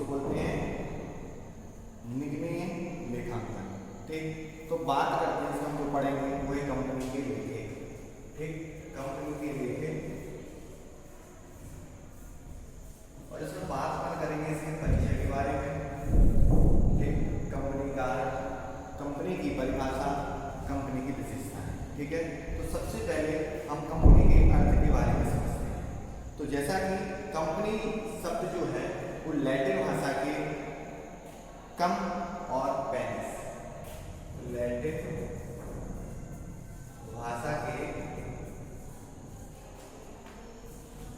जिसको बोलते हैं निगमीय लेखांकन। ठीक, तो बात करते हैं इसमें हम जो पढ़ेंगे वो है कंपनी के लेखे। ठीक, कंपनी के लेखे, और इसमें बात अपन करेंगे इसके परिचय के बारे में। ठीक, कंपनी का, कंपनी की परिभाषा, कंपनी की विशेषताएं। ठीक है, तो सबसे पहले हम कंपनी के अर्थ के बारे में समझते हैं। तो जैसा कि कंपनी शब्द जो है वो लैटिन भाषा के कम और पेनिस, लैटिन भाषा के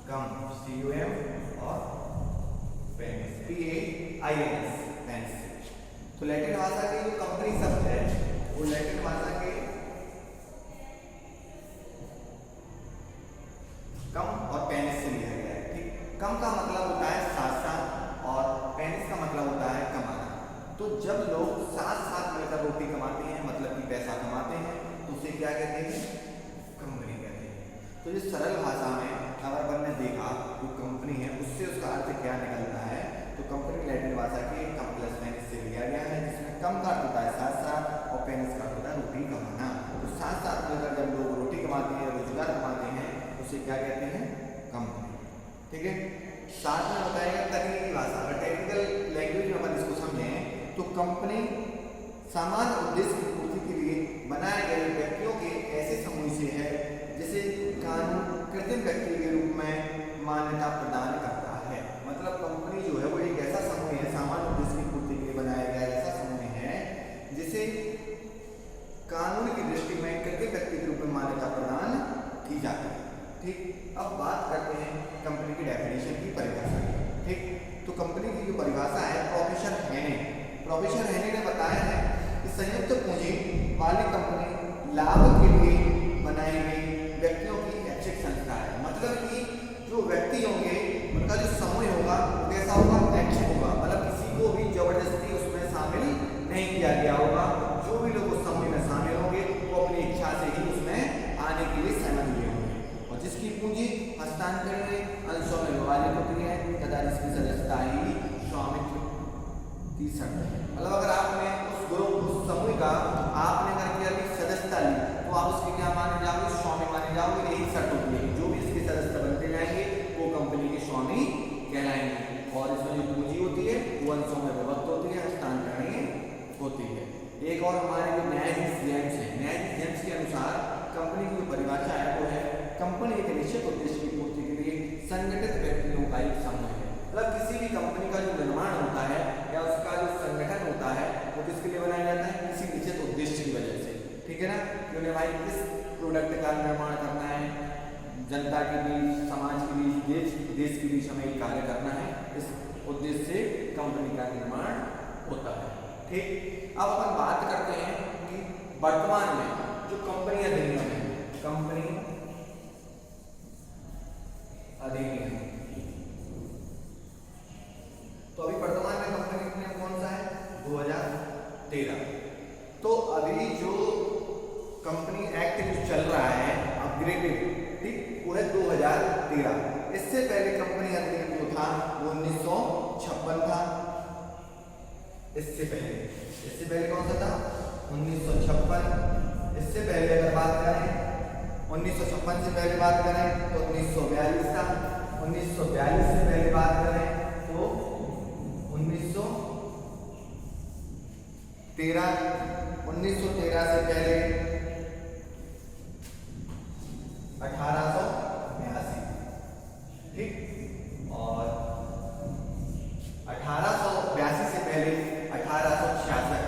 कम CUM और पेनिस PAINS पेनिस। तो लैटिन भाषा के जो कंपनी शब्द है वो लैटिन भाषा के कम और पेनिस से लिया गया है। ठीक, कम का मतलब होता है साथ साथ और पेनिस का मतलब होता है कमाना। तो जब लोग साथ साथ मिलकर रोटी कमाते हैं, मतलब कि पैसा कमाते हैं, तो उसे क्या कहते हैं? कंपनी कहते हैं। तो ये सरल भाषा में अगर अपन ने देखा जो कंपनी है उससे उसका अर्थ क्या निकलता है, तो कंपनी लैटिन भाषा के कम प्लस पेनिस से लिया गया है, जिसमें कम का अर्थ होता है साथ साथ और पेनिस का अर्थ होता है रोटी कमाना। तो साथ साथ मिलकर जब लोग रोटी कमाते हैं, रोजगार कमाते हैं, उसे क्या कहते हैं? कंपनी। ठीक है, साथ में बताएगा तकनीकी भाषा। अगर टेक्निकल लैंग्वेज में अपन इसको समझें तो कंपनी सामान्य उद्देश्य की पूर्ति के लिए बनाए गए व्यक्तियों के ऐसे समूह से है जिसे कानून कृत्रिम व्यक्ति के रूप में मान्यता प्रदान करता है। मतलब कंपनी जो है वो एक ऐसा समूह है, सामान्य उद्देश्य की पूर्ति के लिए बनाया गया ऐसा समूह है जिसे कानून की दृष्टि में कृत्रिम व्यक्ति के रूप में मान्यता प्रदान की जाती है। ठीक, अब बात करते हैं कंपनी की डेफिनेशन की, परिभाषा की। ठीक, तो कंपनी की जो परिभाषा है प्रोफेसर हेने ने बताया है कि संयुक्त पूंजी वाली कंपनी लाभ के लिए बनाई गई व्यक्तियों की ऐच्छिक संस्था है। मतलब कि जो व्यक्ति होंगे उनका जो समूह होगा वो कैसा होगा? ऐच्छिक होगा, मतलब किसी को भी जबरदस्ती उसमें शामिल नहीं किया गया होगा। जो भी लोग उस समूह में शामिल होंगे वो अपनी इच्छा से ही उसमें आने के लिए सहमत हुए होंगे, और जिसकी पूंजी हस्तांतरणीय अंशों में विभाजित होती है तथा जिसकी सदस्यता ही स्वामित्व की शर्त है। मतलब अगर आपने उस ग्रुप, उस समूह का आपने अगर किया कि सदस्यता ली, तो आप उसके क्या माने जाओगे? स्वामी माने जाओगे। यही शर्त होती है, जो भी इसके सदस्य बनते जाएंगे वो कंपनी के स्वामी कहलाएंगे। और इसमें जो पूंजी होती है वो अंशों में विभक्त होती है, हस्तांतरणीय होती है। एक और हमारे जो न्यायाधीश जेम्स है, न्यायाधीश जेम्स के अनुसार कंपनी की जो परिभाषा है वो है कंपनी एक निश्चित उद्देश्य की पूर्ति के लिए संगठित व्यक्तियों का एक समूह है। मतलब किसी भी कंपनी का जो निर्माण होता है या उसका जो संगठन होता है वो किसके लिए बनाया जाता है? किसी निश्चित उद्देश्य की वजह से। ठीक है ना, कि उन्हें भाई किस प्रोडक्ट का निर्माण करना है, जनता के बीच, समाज के बीच, देश के बीच हमें कार्य करना है, इस उद्देश्य से कंपनी का निर्माण होता है। ठीक, अब अपन बात करते हैं कि वर्तमान में जो कंपनी अधिनियम है, कंपनी अधिनियम, तो अभी वर्तमान में कंपनी अधिनियम कौन सा है? 2013। तो अभी जो कंपनी एक्ट जो चल रहा है अपग्रेडेड, ठीक, वो है 2013। इससे पहले कंपनी अधिनियम जो था वो 1956 था। इससे पहले कौन सा था? 1956। इससे पहले अगर बात करें 1956 से पहले बात करें तो 1942 था। 1942 से पहले बात करें तो 1913 से पहले 1882। ठीक, और 1882 से पहले 1866।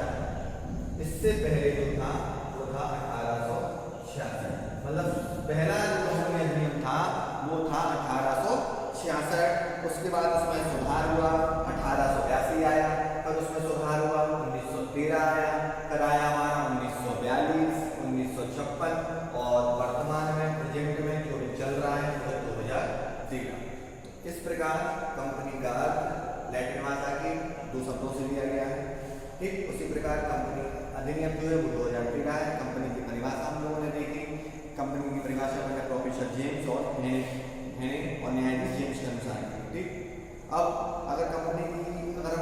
इससे पहले जो था वो था 1866। मतलब पहला जो कंपनी अधिनियम था वो था 1866। उसके बाद उसमें सुधार हुआ, 1882 आया, फिर उसमें सुधार हुआ, 1913 आया, फिर आया हमारा 1942, 1956, और वर्तमान में प्रेजेंट में जो चल रहा है वो 2013। इस प्रकार कंपनी का अर्थ लैटिन भाषा के 2 शब्दों से लिया गया है। ठीक, उसी प्रकार कंपनी अधिनियम जो है वो 2013 है। कंपनी की परिभाषा हम लोगों ने देखी। कंपनी की परिभाषा में प्रोफेसर जेम्स और हेने और न्यायाधीश जेम्स के अनुसार। ठीक, अब अगर कंपनी की अगर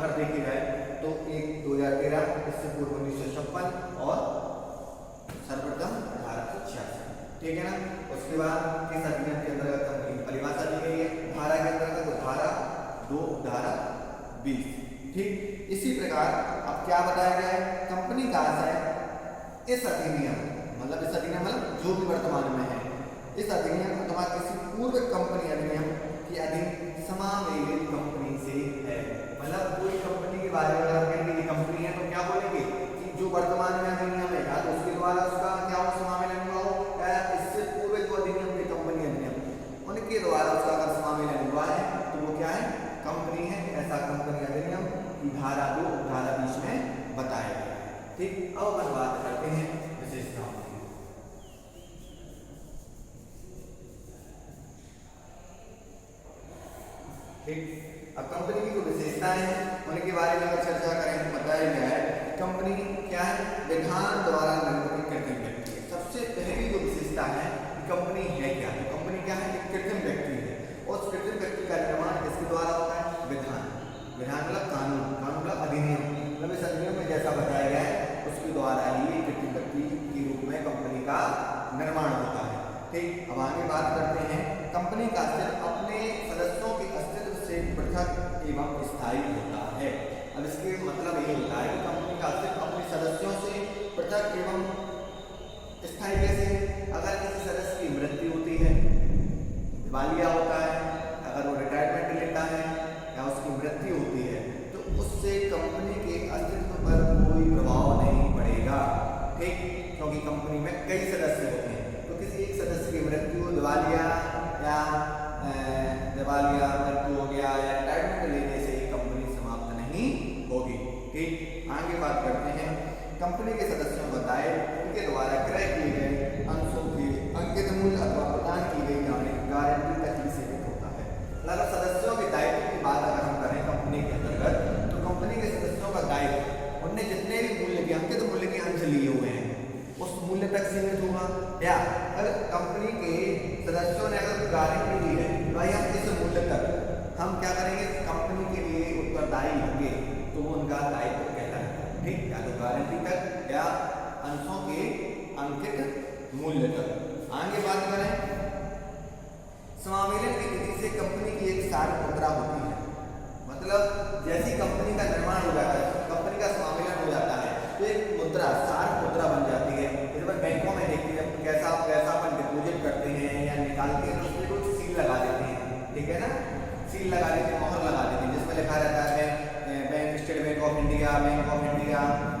अगर देखी जाए तो एक 2013, इससे पूर्व 1956 और सर्वप्रथम 1886, ठीक है ना। उसके बाद किस अधिनियम के अंतर्गत कंपनी की परिभाषा दी गई है, धारा के अंतर्गत, धारा 2 धारा 20, ठीक। इसी प्रकार अब क्या बताया गया है, कंपनी का आशय इस अधिनियम मतलब जो भी वर्तमान में है, इस अधिनियम अथवा किसी पूर्व कंपनी अधिनियम के अधीन समावेशित कंपनी से है। मतलब कोई कंपनी के बारे में अगर कहेंगे कंपनी है तो क्या बोलेंगे कि जो वर्तमान में अधिनियम है तो उसके द्वारा उसका क्या हो, समावेशन हुआ हो, या इससे पूर्व जो अधिनियम के कंपनी अधिनियम उनके द्वारा उसका अगर समावेशन हुआ है तो वो क्या है, कंपनी है। ऐसा कंपनी अधिनियम की धारा 2 धारा 20 में बताया गया है, ठीक। अब अपन बात करते हैं विशेषताओं की, ठीक। अब कंपनी की जो विशेषताएं हैं उनके बारे में अगर चर्चा करें तो बताया गया है कंपनी क्या है, विधान द्वारा निर्मित कृत्रिम व्यक्ति है। सबसे पहली जो विशेषता है कंपनी है क्या, तो कंपनी क्या है, एक कृत्रिम व्यक्ति है और उस कृत्रिम व्यक्ति का निर्माण किसके द्वारा होता है, विधान मतलब कानून मतलब अधिनियम, मतलब इस अधिनियम में जैसा बताया गया है उसके द्वारा ही कृत्रिम व्यक्ति के रूप में कंपनी का निर्माण होता है, ठीक। अब आगे बात करते हैं, कंपनी का अस्तित्व अपने सदस्यों के अस्तित्व से पृथक एवं स्थायी होता है। अब इसके मतलब ये होता है कि कंपनी का अस्तित्व अपने सदस्यों से पृथक एवं स्थायी कैसे, अगर किसी सदस्य की मृत्यु होती है, दिवालिया होता है, अगर वो रिटायरमेंट लेता है या उसकी मृत्यु होती है तो उससे कंपनी के अस्तित्व पर कोई प्रभाव नहीं पड़ेगा, ठीक। क्योंकि कंपनी में कई सदस्य होते हैं तो किसी एक सदस्य की मृत्यु, दिवालिया मृत्यु हो गया या रिटायरमेंट लेने से कंपनी समाप्त नहीं होगी, ठीक। आगे बात करते हैं, कंपनी के सदस्यों को बताए उनके द्वारा क्रय किए गए अंशों के अंकित मूल्य अथवा प्रदान की गई गारंटी तक ही सीमित होता है। अगर सदस्यों के दायित्व की बात अगर हम करें कंपनी के अंतर्गत तो कंपनी के सदस्यों का दायित्व उनने जितने भी मूल्य के अंकित मूल्य के अंश लिए हुए हैं उस मूल्य तक सीमित होगा, या अगर कंपनी के सदस्यों ने अगर गारंटी दी है भाई हम इस मूल्य तक हम क्या करेंगे, कंपनी के लिए उत्तरदायी होंगे तो वो उनका दायित्व कहलाएगा, ठीक। या तो गारंटी तक या अंशों के अंकित मूल्य तक। आगे बात करें, समावेशन की विधि से कंपनी की एक सार मुद्रा होती है, मतलब जैसी कंपनी का निर्माण हो जाता है, कंपनी का समावेशन हो जाता है तो एक मुद्रा, सार मुद्रा बन जाती है। इस पर बैंकों में देखते हैं कैसा अपन डिपोजिट करते हैं या निकालते हैं तो उसमें कुछ सील लगा देते हैं, ठीक है ना, सील लगा देते हैं, मोहर लगा देते हैं जिसमें लिखा रहता है bank, state bank of India,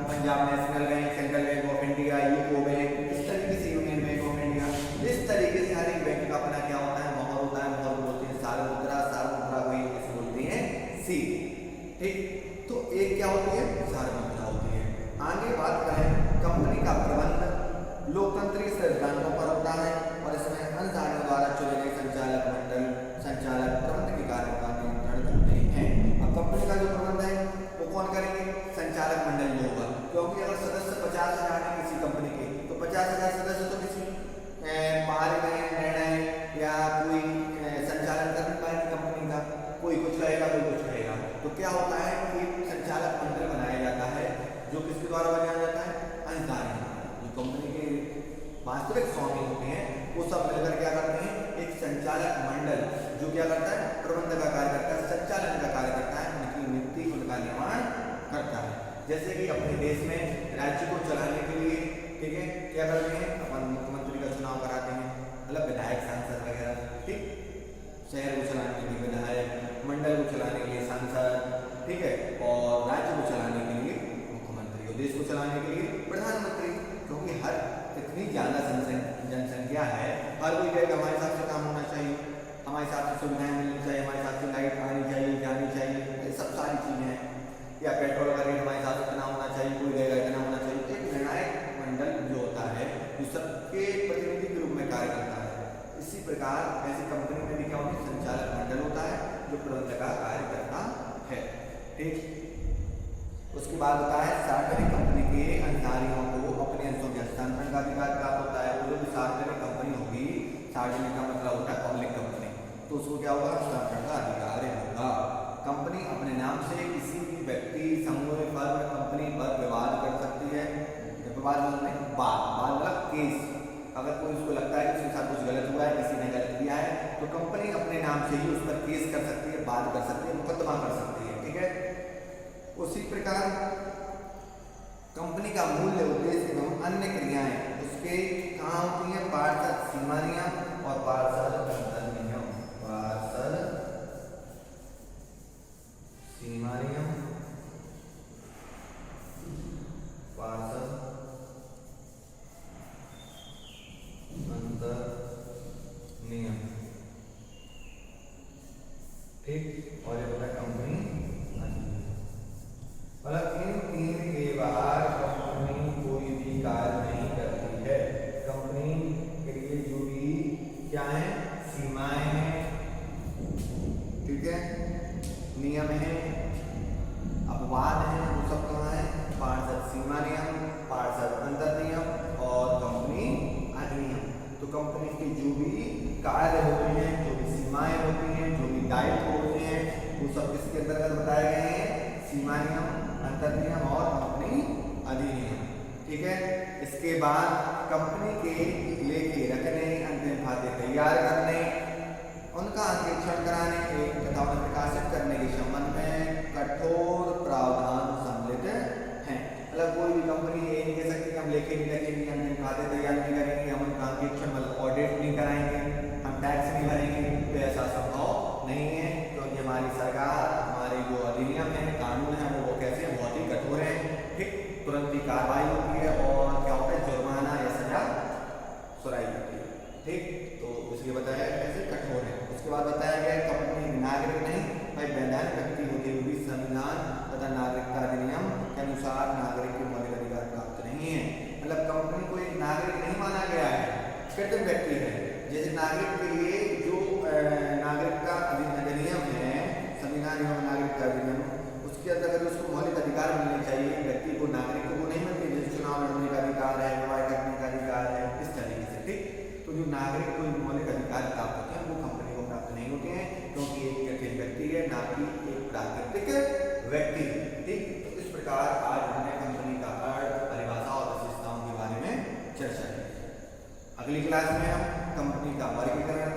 Punjab national bank, central bank of India, UCO bank, इस तरीके से यूनियन बैंक ऑफ इंडिया, इस तरीके से हर एक बैंक का अपना क्या होता है, मोहर होता है, मोहर बोलते हैं सार मुद्रा को ही कैसे बोलते हैं, सील, ठीक। तो एक क्या होती है, सार मुद्रा होती है। आगे बात करें, कंपनी का प्रबंधन लोकतंत्रीय सिद्धांतों पर होता है और इसमें अंशधारियों द्वारा चुने गए संचालक मंडल संचालक प्रबंध के कार्य का नियंत्रण करते हैं। अब कंपनी का जो प्रबंध है वो कौन करेंगे, संचालक मंडल जो होगा, क्योंकि अगर सदस्य 50,000 है किसी कंपनी के तो 50,000 सदस्य तो किसी बाहर गए निर्णय या कोई संचालन कर नहीं पाएंगे कंपनी का, कोई कुछ कहेगा कोई कुछ कहेगा, तो क्या होता है कि संचालक मंडल बनाया जाता है जो किसके द्वारा बनाया जाता है, अंशधारी, जो कंपनी के वास्तविक स्वामी होते हैं वो सब मिलकर क्या करते हैं, एक संचालक मंडल जो क्या करता है, प्रबंध का कार्य करता है, संचालन का कार्य करता है, उनकी नियुक्ति उनका निर्माण करता है। जैसे कि अपने देश में राज्य को चलाने के लिए, ठीक है, क्या करते हैं, अपन मुख्यमंत्री का चुनाव कराते हैं, मतलब विधायक सांसद वगैरह, ठीक, शहर को चलाने के लिए विधायक, मंडल को चलाने के लिए सांसद, ठीक है, और राज्य को चलाने के लिए मुख्यमंत्री और देश को चलाने के लिए प्रधानमंत्री, क्योंकि हर इतनी ज़्यादा जनसंख्या है, हर कोई कहेगा हमारे हिसाब से काम होना चाहिए, हमारे हिसाब से सुविधाएं मिलनी चाहिए, हमारे हिसाब से लाइट आनी चाहिए, जानी चाहिए, ये सब सारी चीज़ें हैं, या पेट्रोल का रेट हमारे हिसाब से इतना होना चाहिए, कोई कहेगा इतना होना चाहिए। एक निर्णायक मंडल जो होता है जो सबके प्रतिनिधि के रूप में कार्य करता है, इसी प्रकार ऐसी कंपनी में भी क्या होता है, संचालक मंडल होता है जो प्रबंधक का कार्य करता है, ठीक। उसके बाद होता है सार्वजनिक कंपनी के अंशधारियों को अपने अंशों के हस्तांतरण का अधिकार प्राप्त होता है। जो भी सार्वजनिक कंपनी होगी, सार्वजनिक का मतलब होता है पब्लिक कंपनी, तो उसको क्या होगा, हस्तांतरण का अधिकार होगा। कंपनी अपने नाम से किसी भी व्यक्ति, समूह, फर्म, कंपनी पर विवाद कर सकती है। विवाद मतलब बात मतलब केस। अगर कोई उसको लगता है कि उसके साथ कुछ गलत हुआ है, किसी ने गलत किया है, तो कंपनी अपने नाम से ही उस पर केस कर सकती है, बात कर सकती है, मुकदमा कर सकती है। ठीक है। उसी प्रकार कंपनी का मूल्य, उद्देश्य एवं अन्य क्रियाएं उसके कहाँ होती है? पार्षद सीमा नियम और पार्षद अंतर नियम। पार्षद सीमा नियम, पार्षद अंतर नियम। ठीक। और ये होता है कंपनी मतलब इन तीन के बाहर कंपनी कोई भी कार्य नहीं करती है। कंपनी के लिए जो भी क्या है? सीमाएं हैं, ठीक है, नियम है, अपवाद है, वो सब कहाँ है? पार्षद सीमा नियम, पार्षद अंतर नियम और कंपनी अधिनियम। तो कंपनी की जो भी कार्य होते हैं, जो भी सीमाएं होती हैं, जो भी दायित्व होते हैं, वो सब किसके अंतर्गत बताए गए हैं? सीमा नियम, अंतर नियम और कंपनी अधिनियम। ठीक है। इसके बाद कंपनी के लेखे रखने, अंतिम खाते तैयार करने, उनका अंकेक्षण कराने तथा उन्हें प्रकाशित करने के संबंध में कठोर प्रावधान सम्मिलित हैं। मतलब कोई भी कंपनी ये नहीं कह सकती कि हम लेखे नहीं रखेंगे, अंतिम खाते तैयार नहीं करेंगे, हम उनका अंकेक्षण मतलब ऑडिट नहीं कराएंगे, हम टैक्स नहीं भरेंगे, तो ऐसा संभव नहीं है। क्योंकि हमारी सरकार, हमारे जो अधिनियम है, कानून है, वो कैसे हैं? बहुत ही कठोर है। ठीक। तुरंत ही कार्रवाई होती है और क्या होता है? जुर्माना या सजा सुनाई जाती है। ठीक। तो इसलिए बताया कैसे कठोर है। उसके बाद बताया गया कंपनी नागरिक नहीं भाई वैधानिक व्यक्ति होते हुए भी संविधान तथा नागरिकता अधिनियम के अनुसार नागरिक के मौलिक अधिकार प्राप्त नहीं है। मतलब कंपनी को एक नागरिक नहीं माना गया है, कृत्रिम व्यक्ति है। जैसे नागरिक के लिए जो नागरिकता अधिनियम है, संविधान एवं नागरिकता अधिनियम, उसके अंतर्गत उसको मौलिक अधिकार मिलने चाहिए। व्यक्ति को, नागरिक को वो नहीं मिलते, जैसे चुनाव लड़ने का अधिकार है, विवाह करने का अधिकार है, इस तरीके से। ठीक। तो जो नागरिक को मौलिक अधिकार प्राप्त होते हैं वो कंपनी को प्राप्त नहीं होते हैं, क्योंकि एक कृत्रिम व्यक्ति है, ना कि एक प्राकृतिक व्यक्ति। ठीक। तो इस प्रकार आज हमने कंपनी का अर्थ, परिभाषा और विशेषताओं के बारे में चर्चा की। अगली क्लास में हम कंपनी का वर्गीकरण